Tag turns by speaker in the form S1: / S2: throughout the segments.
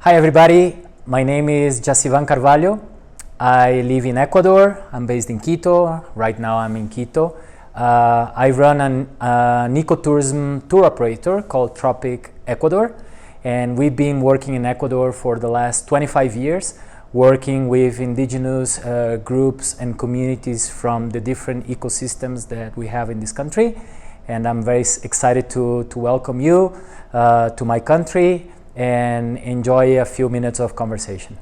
S1: Hi everybody, my name is Jascivan Carvalho. I live in Ecuador. I'm based in Quito. Right now I'm in Quito. I run an ecotourism tour operator called Tropic Ecuador, and we've been working in Ecuador for the last 25 years, working with indigenous groups and communities from the different ecosystems that we have in this country. And I'm very excited to welcome you to my country and enjoy a few minutes of conversation.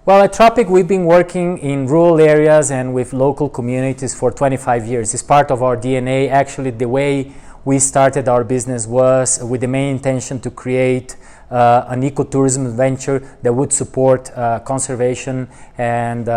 S1: Well, at Tropic, we've been working in rural areas and with local communities for 25 years. It's part of our DNA. Actually, the way we started our business was with the main intention to create an ecotourism venture that would support conservation and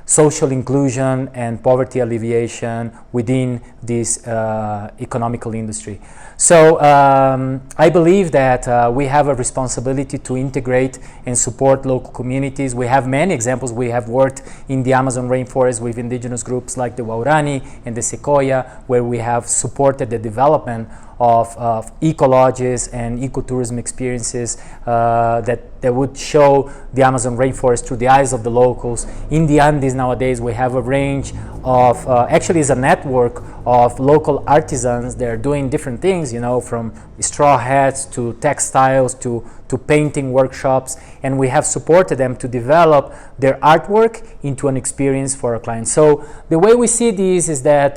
S1: social inclusion and poverty alleviation within this economical industry. So I believe that we have a responsibility to integrate and support local communities. We have many examples. We have worked in the Amazon rainforest with indigenous groups like the Waurani and the Sequoia, where we have supported the development of eco-lodges and ecotourism experiences that would show the Amazon rainforest through the eyes of the locals. In the Andes nowadays, we have a range of, actually it's a network of local artisans that are doing different things, you know, from straw hats to textiles to painting workshops, and we have supported them to develop their artwork into an experience for our clients. So the way we see these is that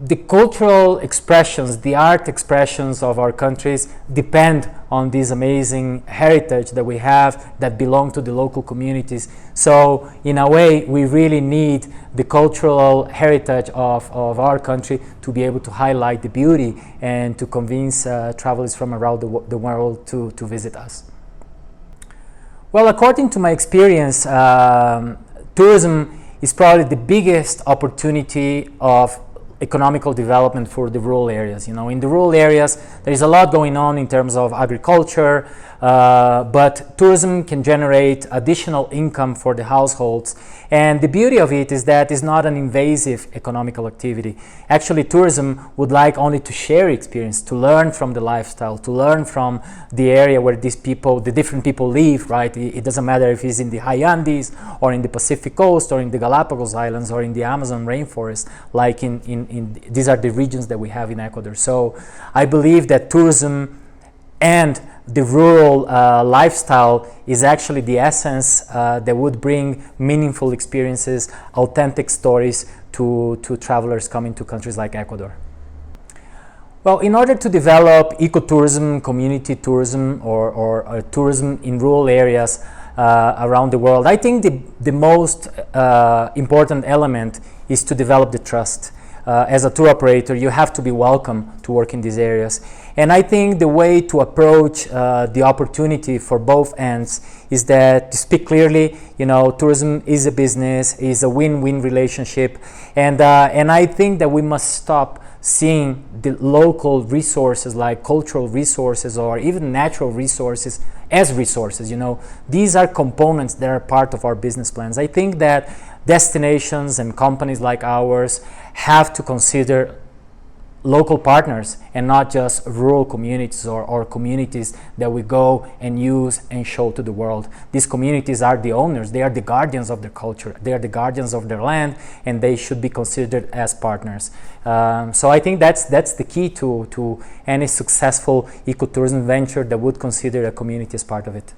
S1: the cultural expressions, the art expressions of our countries depend on this amazing heritage that we have that belong to the local communities. So in a way, we really need the cultural heritage of our country to be able to highlight the beauty and to convince travelers from around the world to visit us. Well, according to my experience, tourism is probably the biggest opportunity of economical development for the rural areas. You know, in the rural areas, there is a lot going on in terms of agriculture, but tourism can generate additional income for the households. And the beauty of it is that it's not an invasive economical activity. Actually, tourism would like only to share experience, to learn from the lifestyle, to learn from the area where these people, the different people live, right? It doesn't matter if it's in the high Andes or in the Pacific coast or in the Galapagos Islands or in the Amazon rainforest, like these are the regions that we have in Ecuador. So I believe that tourism and the rural lifestyle is actually the essence that would bring meaningful experiences, authentic stories to travelers coming to countries like Ecuador. Well, in order to develop ecotourism, community tourism, or tourism in rural areas around the world, I think the most important element is to develop the trust. As a tour operator, you have to be welcome to work in these areas. And I think the way to approach the opportunity for both ends is that to speak clearly, you know, tourism is a business, is a win-win relationship. And I think that we must stop seeing the local resources like cultural resources or even natural resources as resources. You know, these are components that are part of our business plans. I think that destinations and companies like ours have to consider local partners and not just rural communities or communities that we go and use and show to the world. These communities are the owners, they are the guardians of their culture, they are the guardians of their land, and they should be considered as partners. So I think that's the key to any successful ecotourism venture that would consider a community as part of it.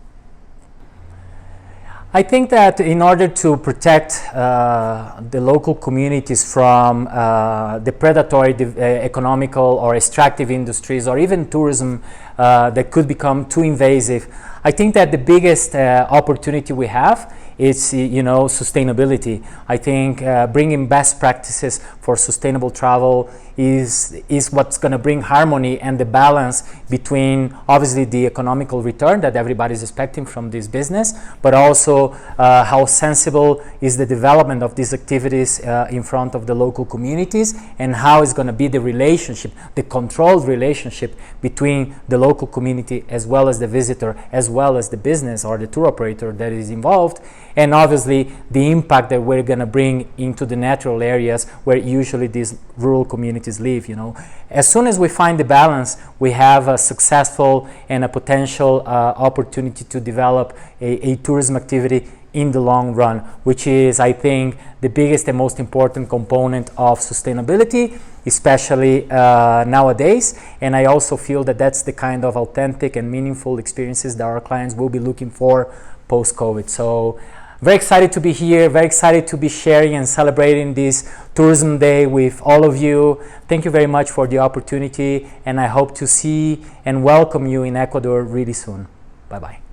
S1: I think that in order to protect the local communities from the predatory economical or extractive industries or even tourism that could become too invasive, I think that the biggest opportunity we have is, you know, sustainability. I think bringing best practices for sustainable travel is what's going to bring harmony and the balance between obviously the economical return that everybody's expecting from this business, but also how sensible is the development of these activities in front of the local communities, and how is going to be the relationship, the controlled relationship between the local community as well as the visitor, as well as the business or the tour operator that is involved, and obviously the impact that we're going to bring into the natural areas where usually these rural communities live, you know. as soon as we find the balance, we have a successful and a potential opportunity to develop a tourism activity in the long run, which is, I think, the biggest and most important component of sustainability, especially nowadays. And I also feel that that's the kind of authentic and meaningful experiences that our clients will be looking for post-COVID. So very excited to be here, very excited to be sharing and celebrating this Tourism Day with all of you. Thank you very much for the opportunity, and I hope to see and welcome you in Ecuador really soon. Bye-bye.